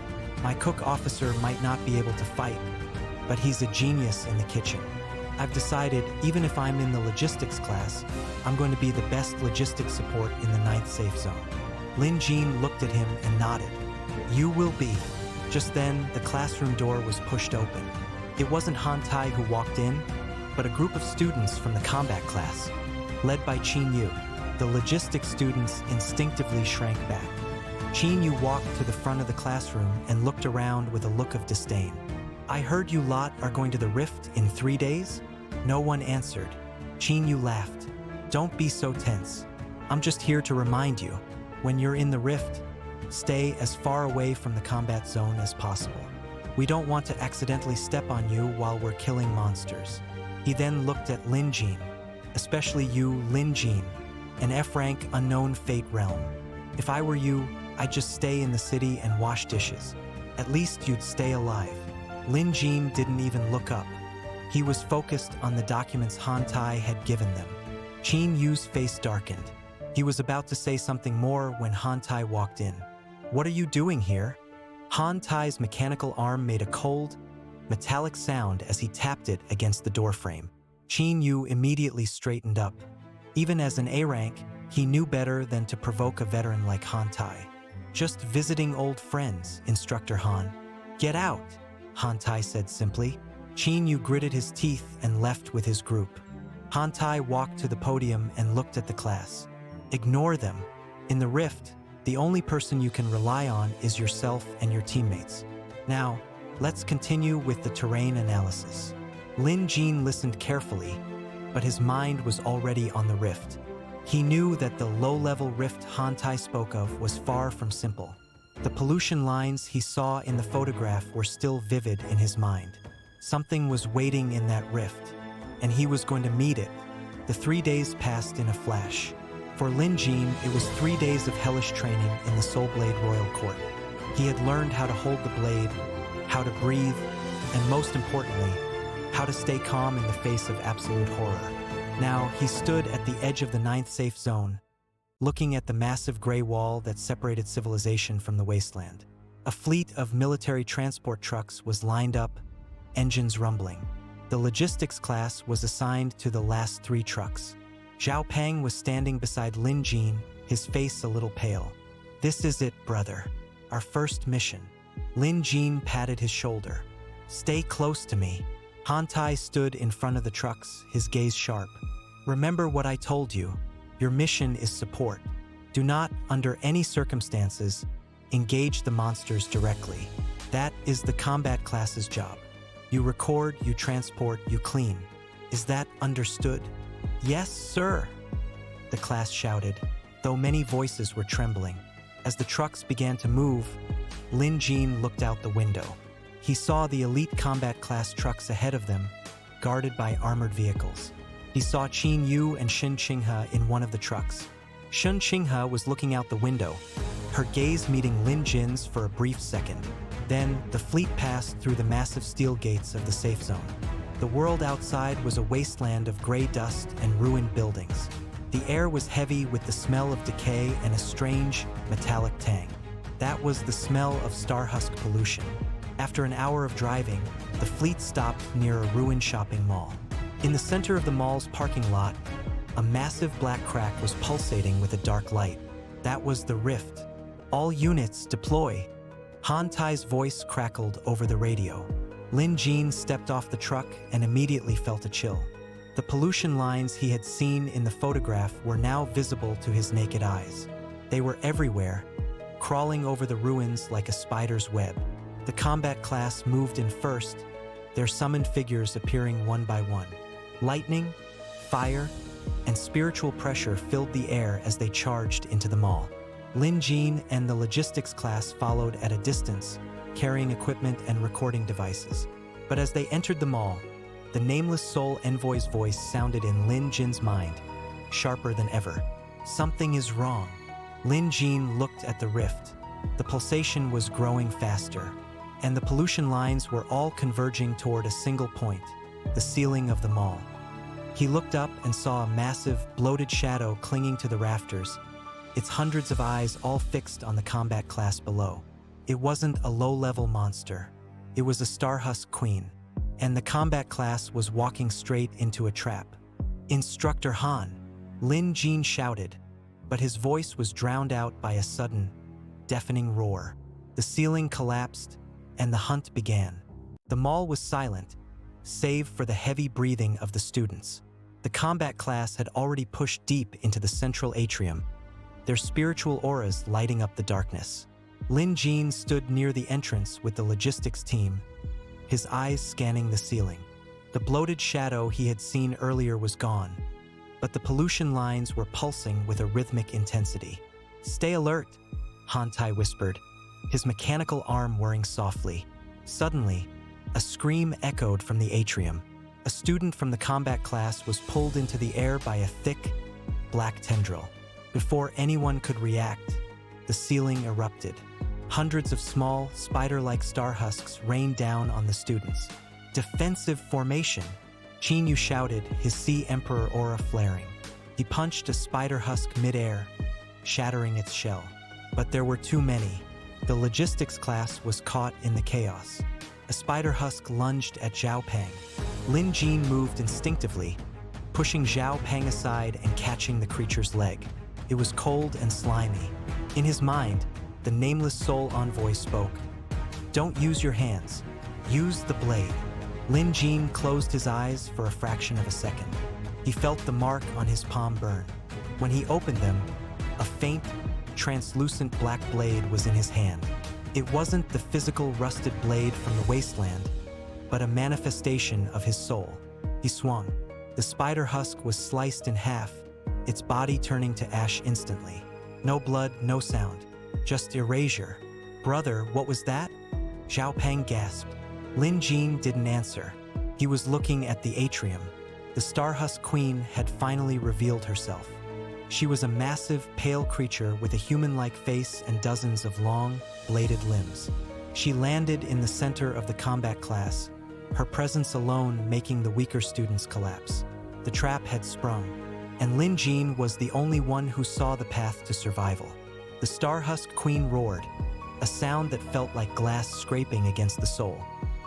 My cook officer might not be able to fight, but he's a genius in the kitchen. I've decided, even if I'm in the logistics class, I'm going to be the best logistics support in the 9th safe zone." Lin Jin looked at him and nodded. "You will be." Just then, the classroom door was pushed open. It wasn't Han Tai who walked in, but a group of students from the combat class, led by Qin Yu. The logistics students instinctively shrank back. Qin Yu walked to the front of the classroom and looked around with a look of disdain. "I heard you lot are going to the Rift in 3 days?" No one answered. Qin Yu laughed. "Don't be so tense. I'm just here to remind you, when you're in the Rift, stay as far away from the combat zone as possible. We don't want to accidentally step on you while we're killing monsters." He then looked at Lin Jin. "Especially you, Lin Jin, an F-rank unknown fate realm. If I were you, I'd just stay in the city and wash dishes. At least you'd stay alive." Lin Jin didn't even look up. He was focused on the documents Han Tai had given them. Qin Yu's face darkened. He was about to say something more when Han Tai walked in. "What are you doing here?" Han Tai's mechanical arm made a cold, metallic sound as he tapped it against the doorframe. Qin Yu immediately straightened up. Even as an A-rank, he knew better than to provoke a veteran like Han Tai. "Just visiting old friends, Instructor Han." "Get out," Han Tai said simply. Qin Yu gritted his teeth and left with his group. Han Tai walked to the podium and looked at the class. "Ignore them. In the Rift, the only person you can rely on is yourself and your teammates. Now, let's continue with the terrain analysis." Lin Jin listened carefully, but his mind was already on the Rift. He knew that the low-level Rift Han Tai spoke of was far from simple. The pollution lines he saw in the photograph were still vivid in his mind. Something was waiting in that Rift, and he was going to meet it. The 3 days passed in a flash. For Lin Jin, it was 3 days of hellish training in the Soulblade Royal Court. He had learned how to hold the blade, how to breathe, and most importantly, how to stay calm in the face of absolute horror. Now, he stood at the edge of the 9th safe zone, looking at the massive gray wall that separated civilization from the wasteland. A fleet of military transport trucks was lined up, engines rumbling. The logistics class was assigned to the last 3 trucks. Zhao Peng was standing beside Lin Jin, his face a little pale. "This is it, brother. Our first mission." Lin Jin patted his shoulder. "Stay close to me." Han Tai stood in front of the trucks, his gaze sharp. "Remember what I told you. Your mission is support. Do not, under any circumstances, engage the monsters directly. That is the combat class's job. You record, you transport, you clean. Is that understood?" "Yes, sir," the class shouted, though many voices were trembling. As the trucks began to move, Lin Jin looked out the window. He saw the elite combat class trucks ahead of them, guarded by armored vehicles. He saw Qin Yu and Shen Qinghe in one of the trucks. Shen Qinghe was looking out the window, her gaze meeting Lin Jin's for a brief second. Then, the fleet passed through the massive steel gates of the safe zone. The world outside was a wasteland of gray dust and ruined buildings. The air was heavy with the smell of decay and a strange, metallic tang. That was the smell of Star-Husk pollution. After an hour of driving, the fleet stopped near a ruined shopping mall. In the center of the mall's parking lot, a massive black crack was pulsating with a dark light. That was the rift. "All units, deploy." Han Tai's voice crackled over the radio. Lin Jin stepped off the truck and immediately felt a chill. The pollution lines he had seen in the photograph were now visible to his naked eyes. They were everywhere, crawling over the ruins like a spider's web. The combat class moved in first, their summoned figures appearing one by one. Lightning, fire, and spiritual pressure filled the air as they charged into the mall. Lin Jin and the logistics class followed at a distance, carrying equipment and recording devices. But as they entered the mall, the nameless soul envoy's voice sounded in Lin Jin's mind, sharper than ever. "Something is wrong." Lin Jin looked at the rift. The pulsation was growing faster, and the pollution lines were all converging toward a single point, the ceiling of the mall. He looked up and saw a massive, bloated shadow clinging to the rafters, its hundreds of eyes all fixed on the combat class below. It wasn't a low-level monster. It was a Star-Husk queen, and the combat class was walking straight into a trap. "Instructor Han!" Lin Jin shouted, but his voice was drowned out by a sudden, deafening roar. The ceiling collapsed, and the hunt began. The mall was silent, save for the heavy breathing of the students. The combat class had already pushed deep into the central atrium, their spiritual auras lighting up the darkness. Lin Jin stood near the entrance with the logistics team, his eyes scanning the ceiling. The bloated shadow he had seen earlier was gone, but the pollution lines were pulsing with a rhythmic intensity. "Stay alert," Han Tai whispered, his mechanical arm whirring softly. Suddenly, a scream echoed from the atrium. A student from the combat class was pulled into the air by a thick, black tendril. Before anyone could react, the ceiling erupted. Hundreds of small, spider-like Star-Husks rained down on the students. "Defensive formation!" Qin Yu shouted, his Sea Emperor aura flaring. He punched a spider-husk mid-air, shattering its shell. But there were too many. The logistics class was caught in the chaos. A spider-husk lunged at Zhao Peng. Lin Jin moved instinctively, pushing Zhao Peng aside and catching the creature's leg. It was cold and slimy. In his mind, the nameless soul envoy spoke. "Don't use your hands. Use the blade." Lin Jin closed his eyes for a fraction of a second. He felt the mark on his palm burn. When he opened them, a faint, translucent black blade was in his hand. It wasn't the physical rusted blade from the wasteland, but a manifestation of his soul. He swung. The spider husk was sliced in half, its body turning to ash instantly. No blood, no sound, just erasure. "Brother, what was that?" Zhao Peng gasped. Lin Jin didn't answer. He was looking at the atrium. The Star-Husk queen had finally revealed herself. She was a massive, pale creature with a human-like face and dozens of long, bladed limbs. She landed in the center of the combat class, her presence alone making the weaker students collapse. The trap had sprung, and Lin Jin was the only one who saw the path to survival. The Star-Husk queen roared, a sound that felt like glass scraping against the soul.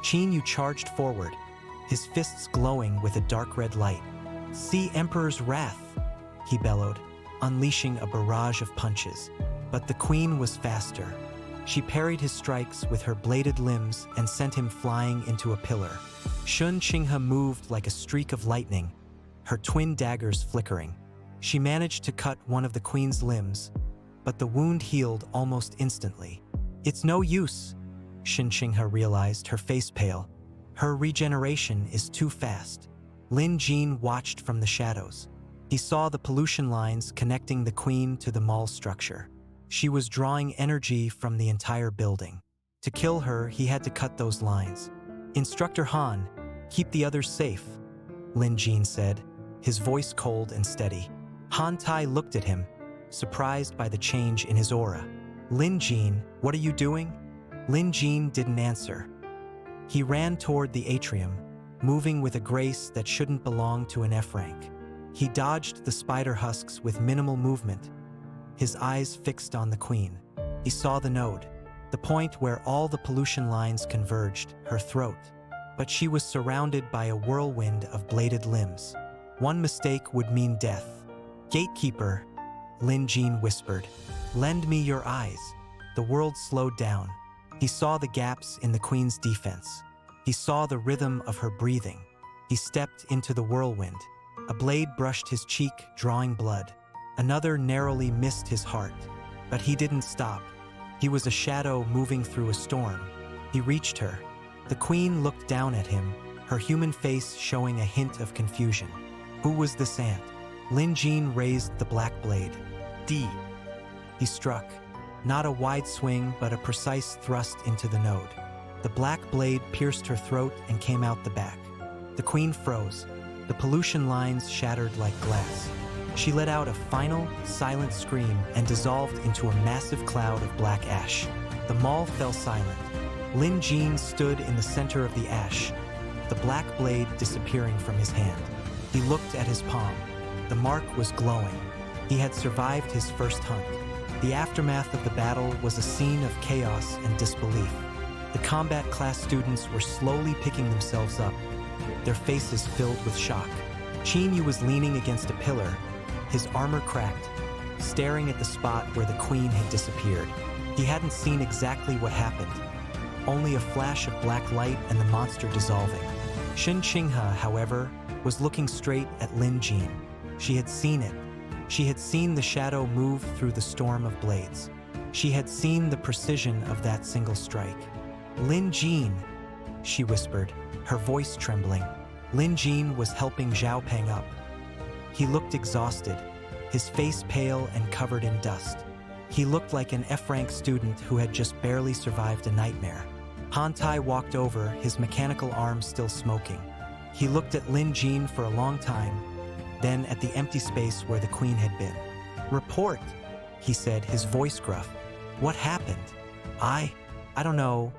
Qin Yu charged forward, his fists glowing with a dark red light. "See Emperor's wrath," he bellowed, unleashing a barrage of punches. But the queen was faster. She parried his strikes with her bladed limbs and sent him flying into a pillar. Shun Qinghe moved like a streak of lightning, her twin daggers flickering. She managed to cut one of the queen's limbs, but the wound healed almost instantly. "It's no use," Shun Qinghe realized, her face pale. "Her regeneration is too fast." Lin Jin watched from the shadows. He saw the pollution lines connecting the queen to the mall structure. She was drawing energy from the entire building. To kill her, he had to cut those lines. "Instructor Han, keep the others safe," Lin Jin said, his voice cold and steady. Han Tai looked at him, surprised by the change in his aura. "Lin Jin, what are you doing?" Lin Jin didn't answer. He ran toward the atrium, moving with a grace that shouldn't belong to an F rank. He dodged the spider husks with minimal movement, his eyes fixed on the queen. He saw the node, the point where all the pollution lines converged, her throat. But she was surrounded by a whirlwind of bladed limbs. One mistake would mean death. "Gatekeeper," Lin Jin whispered, "lend me your eyes." The world slowed down. He saw the gaps in the queen's defense. He saw the rhythm of her breathing. He stepped into the whirlwind. A blade brushed his cheek, drawing blood. Another narrowly missed his heart. But he didn't stop. He was a shadow moving through a storm. He reached her. The queen looked down at him, her human face showing a hint of confusion. Who was this ant? Lin Jin raised the black blade. D. He struck. Not a wide swing, but a precise thrust into the node. The black blade pierced her throat and came out the back. The queen froze. The pollution lines shattered like glass. She let out a final, silent scream and dissolved into a massive cloud of black ash. The mall fell silent. Lin Jin stood in the center of the ash, the black blade disappearing from his hand. He looked at his palm. The mark was glowing. He had survived his first hunt. The aftermath of the battle was a scene of chaos and disbelief. The combat class students were slowly picking themselves up, their faces filled with shock. Qin Yu was leaning against a pillar, his armor cracked, staring at the spot where the queen had disappeared. He hadn't seen exactly what happened, only a flash of black light and the monster dissolving. Shun Qinghe, however, was looking straight at Lin Jin. She had seen it. She had seen the shadow move through the storm of blades. She had seen the precision of that single strike. "Lin Jin," she whispered, her voice trembling. Lin Jin was helping Zhao Peng up. He looked exhausted, his face pale and covered in dust. He looked like an F-rank student who had just barely survived a nightmare. Han Tai walked over, his mechanical arm still smoking. He looked at Lin Jin for a long time, then at the empty space where the queen had been. "Report," he said, his voice gruff. "What happened?" I don't know,"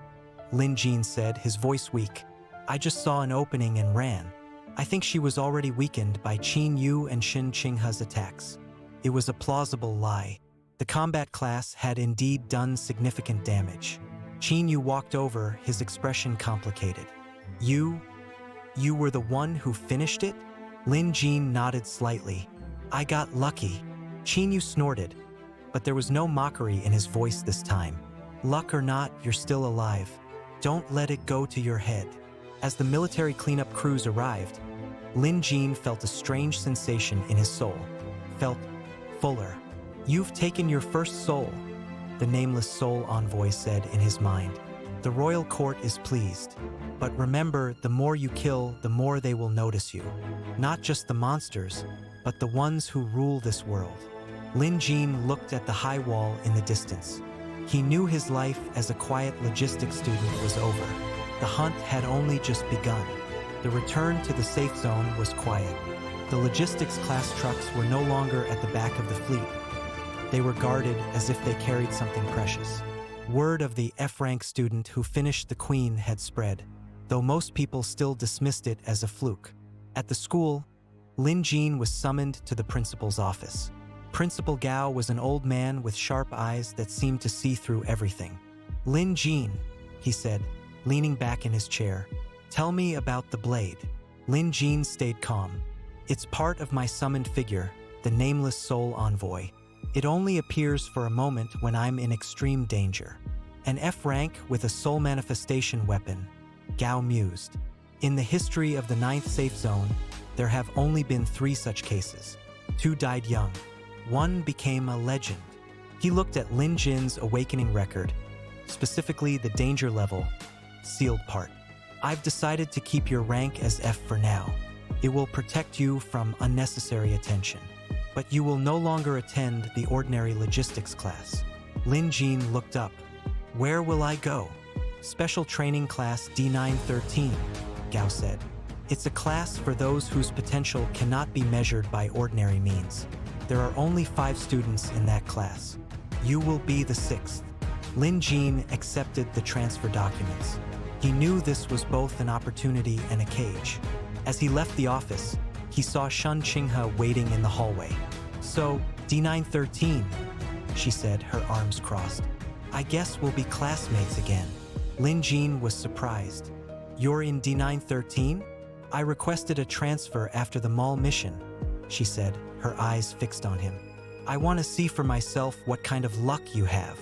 Lin Jin said, his voice weak. "I just saw an opening and ran. I think she was already weakened by Qin Yu and Shun Qinghe's attacks." It was a plausible lie. The combat class had indeed done significant damage. Qin Yu walked over, his expression complicated. You were the one who finished it?" Lin Jin nodded slightly. "I got lucky." Qin Yu snorted, but there was no mockery in his voice this time. "Luck or not, you're still alive. Don't let it go to your head." As the military cleanup crews arrived, Lin Jin felt a strange sensation in his soul. Felt fuller. "You've taken your first soul," the nameless soul envoy said in his mind. "The royal court is pleased. But remember, the more you kill, the more they will notice you. Not just the monsters, but the ones who rule this world." Lin Jin looked at the high wall in the distance. He knew his life as a quiet logistics student was over. The hunt had only just begun. The return to the safe zone was quiet. The logistics class trucks were no longer at the back of the fleet. They were guarded as if they carried something precious. Word of the F-rank student who finished the queen had spread, though most people still dismissed it as a fluke. At the school, Lin Jin was summoned to the principal's office. Principal Gao was an old man with sharp eyes that seemed to see through everything. "Lin Jin," he said, leaning back in his chair. "Tell me about the blade." Lin Jin stayed calm. "It's part of my summoned figure, the nameless soul envoy. It only appears for a moment when I'm in extreme danger." "An F rank with a soul manifestation weapon," Gao mused. "In the history of the 9th safe zone, there have only been 3 such cases. 2 died young. 1 became a legend." He looked at Lin Jin's awakening record, specifically the danger level, sealed part. "I've decided to keep your rank as F for now. It will protect you from unnecessary attention. But you will no longer attend the ordinary logistics class." Lin Jin looked up. "Where will I go?" "Special training class D913, Gao said. "It's a class for those whose potential cannot be measured by ordinary means. There are only 5 students in that class. You will be the 6th. Lin Jin accepted the transfer documents. He knew this was both an opportunity and a cage. As he left the office, he saw Shen Qinghe waiting in the hallway. "So, D913, she said, her arms crossed. "I guess we'll be classmates again." Lin Jin was surprised. "You're in D913? I requested a transfer after the mall mission," she said, her eyes fixed on him. "I want to see for myself what kind of luck you have."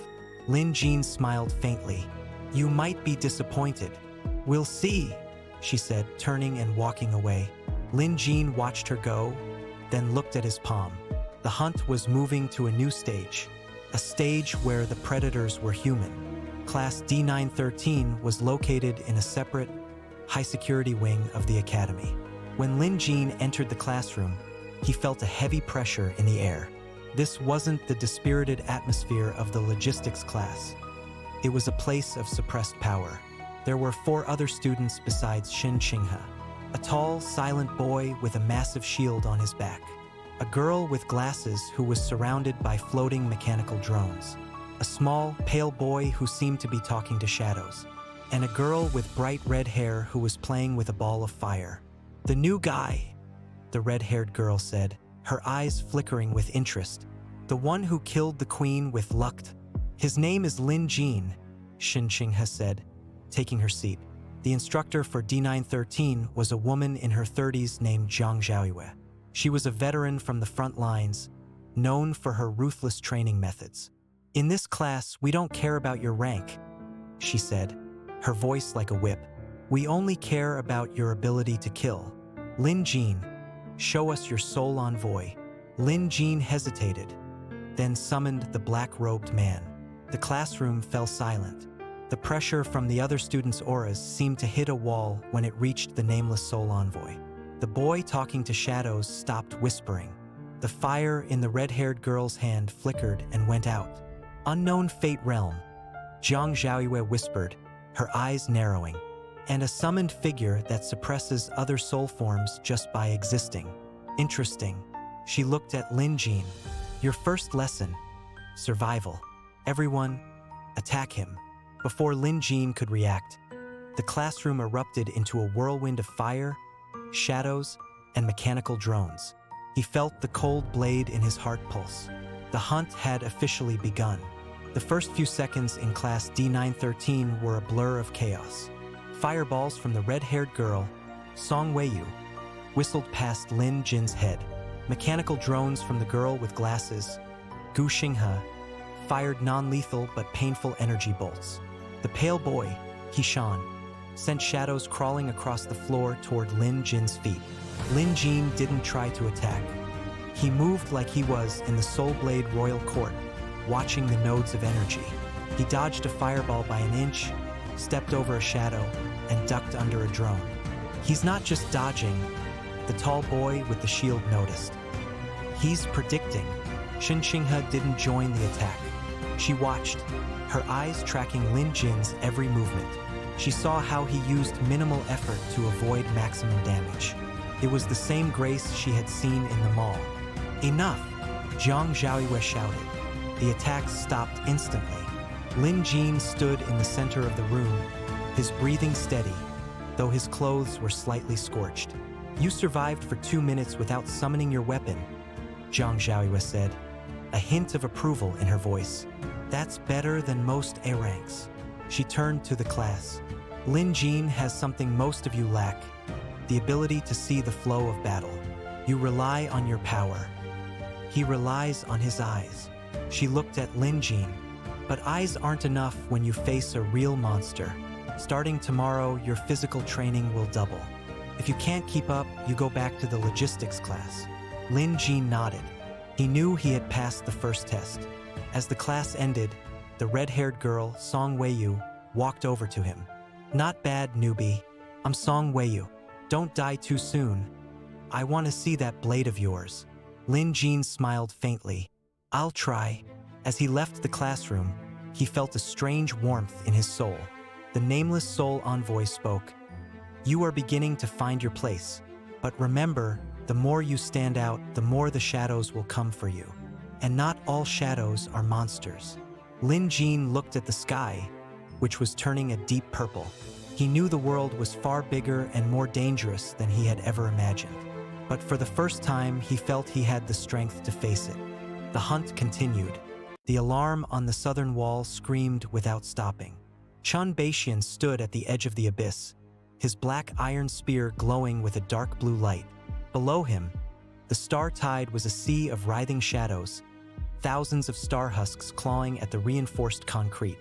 Lin Jin smiled faintly. "You might be disappointed." "We'll see," she said, turning and walking away. Lin Jin watched her go, then looked at his palm. The hunt was moving to a new stage, a stage where the predators were human. Class D913 was located in a separate, high-security wing of the academy. When Lin Jin entered the classroom, he felt a heavy pressure in the air. This wasn't the dispirited atmosphere of the logistics class. It was a place of suppressed power. There were 4 other students besides Shen Qinghe. A tall, silent boy with a massive shield on his back. A girl with glasses who was surrounded by floating mechanical drones. A small, pale boy who seemed to be talking to shadows. And a girl with bright red hair who was playing with a ball of fire. "The new guy," the red-haired girl said, her eyes flickering with interest. "The one who killed the queen with luck. His name is Lin Jin," Shen Qinghe said, taking her seat. The instructor for D913 was a woman in her 30s named Zhang Xiaoyue. She was a veteran from the front lines, known for her ruthless training methods. "In this class, we don't care about your rank," she said, her voice like a whip. "We only care about your ability to kill. Lin Jin, show us your soul envoy." Lin Jin hesitated, then summoned the black-robed man. The classroom fell silent. The pressure from the other students' auras seemed to hit a wall when it reached the nameless soul envoy. The boy talking to shadows stopped whispering. The fire in the red-haired girl's hand flickered and went out. "Unknown fate realm," Zhang Xiaoyue whispered, her eyes narrowing. "And a summoned figure that suppresses other soul forms just by existing. Interesting." She looked at Lin Jin. "Your first lesson, survival. Everyone, attack him." Before Lin Jin could react, the classroom erupted into a whirlwind of fire, shadows, and mechanical drones. He felt the cold blade in his heart pulse. The hunt had officially begun. The first few seconds in Class D913 were a blur of chaos. Fireballs from the red-haired girl, Song Weiyu, whistled past Lin Jin's head. Mechanical drones from the girl with glasses, Gu Xinghe, fired non-lethal but painful energy bolts. The pale boy, Hishan, sent shadows crawling across the floor toward Lin Jin's feet. Lin Jin didn't try to attack. He moved like he was in the Soulblade Royal Court, watching the nodes of energy. He dodged a fireball by an inch, stepped over a shadow, and ducked under a drone. "He's not just dodging," the tall boy with the shield noticed. "He's predicting." Shen Qinghe didn't join the attack. She watched, her eyes tracking Lin Jin's every movement. She saw how he used minimal effort to avoid maximum damage. It was the same grace she had seen in the mall. "Enough!" Zhang Xiaoyue shouted. The attack stopped instantly. Lin Jin stood in the center of the room, his breathing steady, though his clothes were slightly scorched. "You survived for 2 minutes without summoning your weapon," Zhang Xiaoyue said, a hint of approval in her voice. "That's better than most A ranks." She turned to the class. Lin Jin has something most of you lack, the ability to see the flow of battle. You rely on your power. He relies on his eyes. She looked at Lin Jin. But eyes aren't enough when you face a real monster. Starting tomorrow, your physical training will double. If you can't keep up, you go back to the logistics class. Lin Jin nodded. He knew he had passed the first test. As the class ended, the red-haired girl, Song Weiyu, walked over to him. Not bad, newbie. I'm Song Weiyu. Don't die too soon. I want to see that blade of yours. Lin Jin smiled faintly. I'll try. As he left the classroom, he felt a strange warmth in his soul. The nameless soul envoy spoke. You are beginning to find your place. But remember, the more you stand out, the more the shadows will come for you. And not all shadows are monsters. Lin Jin looked at the sky, which was turning a deep purple. He knew the world was far bigger and more dangerous than he had ever imagined. But for the first time, he felt he had the strength to face it. The hunt continued. The alarm on the southern wall screamed without stopping. Chun Beixian stood at the edge of the abyss, his black iron spear glowing with a dark blue light. Below him, the star tide was a sea of writhing shadows, thousands of Star-Husks clawing at the reinforced concrete.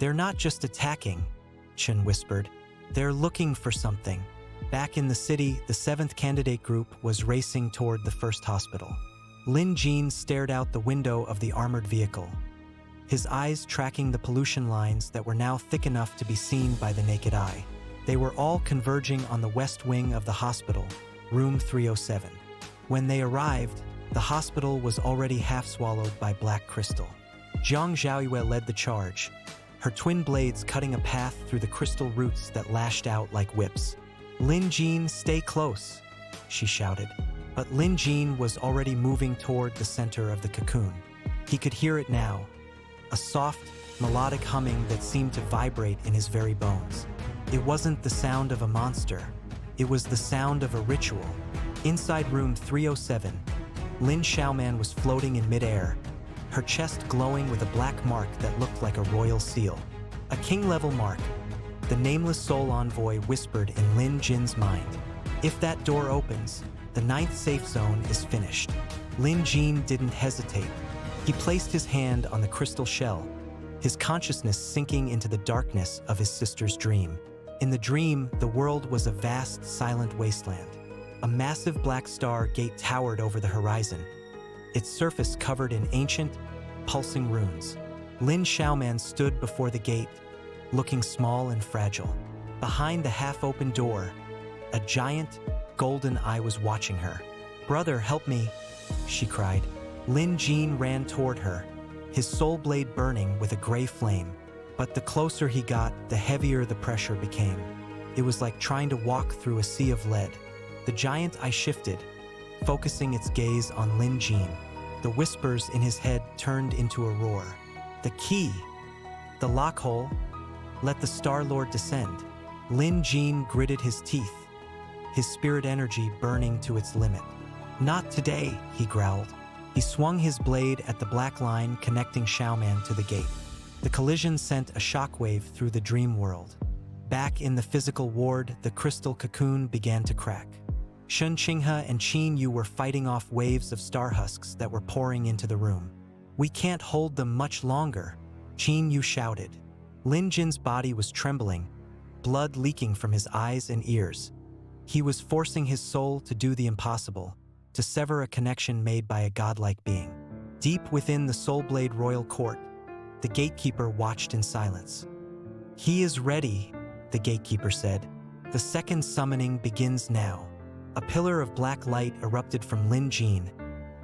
They're not just attacking, Chun whispered. They're looking for something. Back in the city, the 7th candidate group was racing toward the first hospital. Lin Jin stared out the window of the armored vehicle, his eyes tracking the pollution lines that were now thick enough to be seen by the naked eye. They were all converging on the west wing of the hospital, room 307. When they arrived, the hospital was already half swallowed by black crystal. Jiang Zhaoyue led the charge, her twin blades cutting a path through the crystal roots that lashed out like whips. Lin Jin, stay close, she shouted. But Lin Jin was already moving toward the center of the cocoon. He could hear it now, a soft, melodic humming that seemed to vibrate in his very bones. It wasn't the sound of a monster. It was the sound of a ritual. Inside room 307, Lin Xiaoman was floating in midair, her chest glowing with a black mark that looked like a royal seal. A king-level mark, the nameless soul envoy whispered in Lin Jin's mind. If that door opens, the 9th safe zone is finished. Lin Jin didn't hesitate. He placed his hand on the crystal shell, his consciousness sinking into the darkness of his sister's dream. In the dream, the world was a vast, silent wasteland. A massive black star gate towered over the horizon, its surface covered in ancient, pulsing runes. Lin Xiaoman stood before the gate, looking small and fragile. Behind the half-open door, a giant, golden eye was watching her. Brother, help me, she cried. Lin Jin ran toward her, his soul blade burning with a gray flame. But the closer he got, the heavier the pressure became. It was like trying to walk through a sea of lead. The giant eye shifted, focusing its gaze on Lin Jin. The whispers in his head turned into a roar. The key! The lock hole! Let the Star-Lord descend. Lin Jin gritted his teeth, his spirit energy burning to its limit. Not today, he growled. He swung his blade at the black line connecting Xiaoman to the gate. The collision sent a shockwave through the dream world. Back in the physical ward, the crystal cocoon began to crack. Shun Qinghe and Qin Yu were fighting off waves of Star-Husks that were pouring into the room. We can't hold them much longer, Qin Yu shouted. Lin Jin's body was trembling, blood leaking from his eyes and ears. He was forcing his soul to do the impossible, to sever a connection made by a godlike being. Deep within the Soulblade Royal Court, the gatekeeper watched in silence. He is ready, the gatekeeper said. The second summoning begins now. A pillar of black light erupted from Lin Jin,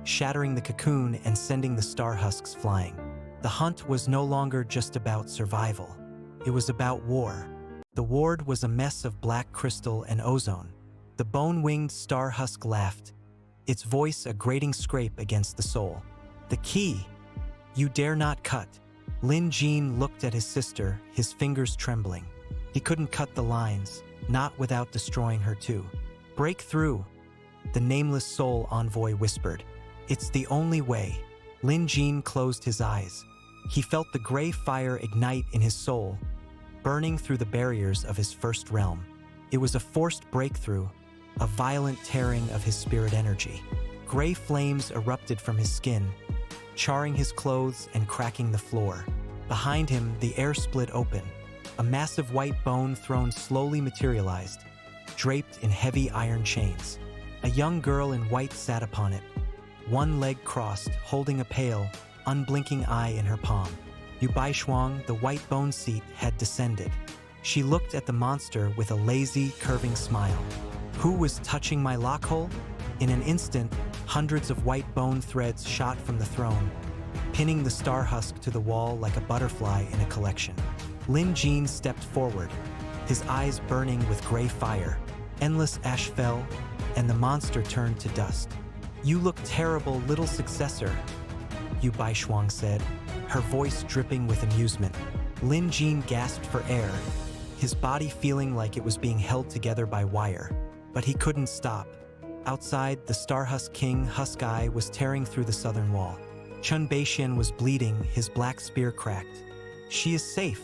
shattering the cocoon and sending the Star-Husks flying. The hunt was no longer just about survival. It was about war. The ward was a mess of black crystal and ozone. The bone-winged Star-Husk laughed, its voice a grating scrape against the soul. The key! You dare not cut. Lin Jin looked at his sister, his fingers trembling. He couldn't cut the lines, not without destroying her too. Break through, the nameless soul envoy whispered. It's the only way. Lin Jin closed his eyes. He felt the gray fire ignite in his soul, burning through the barriers of his first realm. It was a forced breakthrough, a violent tearing of his spirit energy. Gray flames erupted from his skin, charring his clothes and cracking the floor. Behind him, the air split open. A massive white bone throne slowly materialized, draped in heavy iron chains. A young girl in white sat upon it, one leg crossed, holding a pale, unblinking eye in her palm. Yu Baishuang, the white bone seat, had descended. She looked at the monster with a lazy, curving smile. Who was touching my lockhole? In an instant, hundreds of white bone threads shot from the throne, pinning the Star-Husk to the wall like a butterfly in a collection. Lin Jin stepped forward, his eyes burning with gray fire. Endless ash fell, and the monster turned to dust. "You look terrible, little successor," Yu Baishuang said, her voice dripping with amusement. Lin Jin gasped for air, his body feeling like it was being held together by wire. But he couldn't stop. Outside, the Star-Husk King, Husk Eye, was tearing through the southern wall. Chun Beixian was bleeding, his black spear cracked. "She is safe,"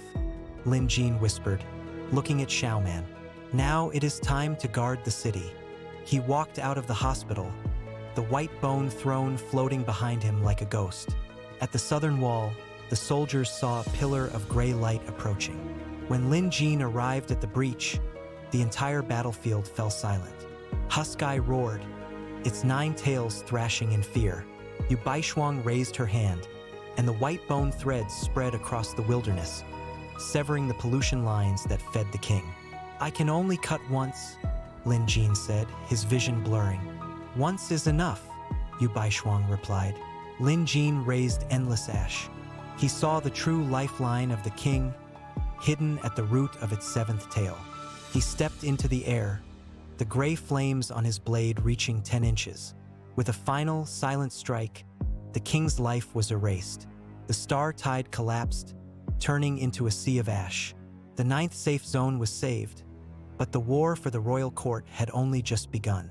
Lin Jin whispered, looking at Xiaoman. "Now it is time to guard the city." He walked out of the hospital, the white bone throne floating behind him like a ghost. At the southern wall, the soldiers saw a pillar of gray light approaching. When Lin Jin arrived at the breach, the entire battlefield fell silent. Husk Eye roared, its 9 tails thrashing in fear. Yu Baishuang raised her hand, and the white bone threads spread across the wilderness, severing the pollution lines that fed the king. "I can only cut once," Lin Jin said, his vision blurring. "Once is enough," Yu Baishuang replied. Lin Jin raised endless ash. He saw the true lifeline of the king, hidden at the root of its 7th tail. He stepped into the air, the gray flames on his blade reaching 10 inches. With a final, silent strike, the king's life was erased. The star tide collapsed, turning into a sea of ash. The 9th safe zone was saved, but the war for the royal court had only just begun.